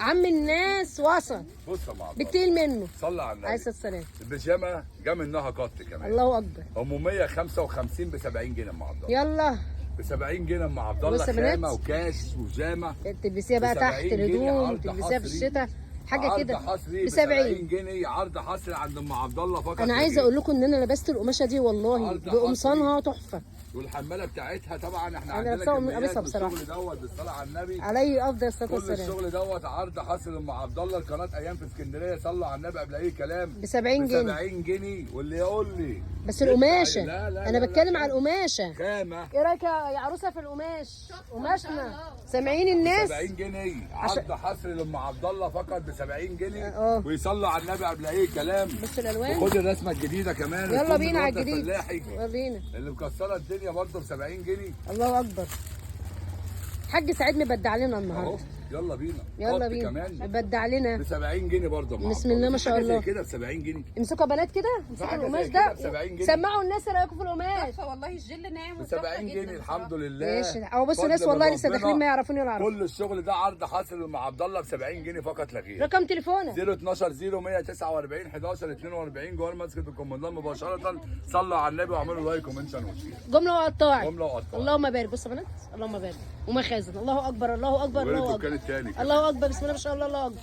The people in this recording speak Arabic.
عم الناس وصل بص يا معبد بتقيل منه. صلى على عليه النبي. الصلاه والسلام. البيجامه جا منها قط كمان. الله اكبر. ام 155 ب 70 جنيه ام عبد الله. يلا ب 70 جنيه ام عبد الله، بص يا بنات. خامه وكاش وجامه. تلبسيها بقى ب تحت 70 جنيه الهدوم، عرض تلبسيها في حصري. الشتاء حاجه كده عرض حصري ب ب 70 جنيه، عرض حصري عند ام عبد الله فقط. انا عايزه اقول لكم ان انا لبست القماشه دي والله عرض بقمصانها تحفه. والحماله بتاعتها طبعا احنا أنا عندنا لابساها كميات قميصة من بصراحة. الشغل دوت بالصلاه على النبي. عليه افضل الصلاه كل والسلام. الشغل دوت عرض حصري ام عبد الله، القناه ايام في اسكندريه، صلوا على النبي قبل اي كلام. ب 70 جنيه. 70 جنيه، واللي يقول لي بس القماشه لا لا انا لا بتكلم لا. على القماشه. خامه ايه رايك يا عروسه في القماش؟ قماشنا سامعين الناس؟ 70 جنيه عرض حصري لام عبد الله فقط ب 70 جنيه. ويصلوا على النبي قبل اي كلام. بص الالوان. وخد الرسمه الجديده كمان. يلا الفندق بينا على الوردة الجديد. الفلاحي يلا بينا. اللي مكسره الدنيا برضه ب 70 جنيه. الله اكبر. حاج سعيد مبدع لنا النهارده. اهو يلا بينا. يلا قط بينا كمان مبدع لنا. ب 70 جنيه برضه. بسم الله ما شاء الله. كده ب 70 جنيه. امسكوا يا بنات كده، امسكوا حاجة القماش زي ده كده ب 70 جنيه. سمعوا الناس ايه رايكم في القماش. تحفه والله، الجل ناعم ب 70 جنيه الحمد لله. ماشي اهو بصوا فضل ناس من والله لسه ربنا. داخلين ما يعرفوني ولا يعرفوا. كل الشغل ده عرض حاصل مع عبد الله ب 70 جنيه فقط لا غير. رقم تليفونك 012 149 11 42 جوه مسجد الكومندان مباشره. صلوا على النبي واعملوا لايك ومنشن وشير. جمله وقطاعي. جمله وقطاعي. اللهم بارك. بصوا يا بنات اللهم بارك ومخازن. الله اكبر الله اكبر وين الله الدكان اكبر الثاني؟ الله اكبر. بسم الله ما شاء الله الله اكبر.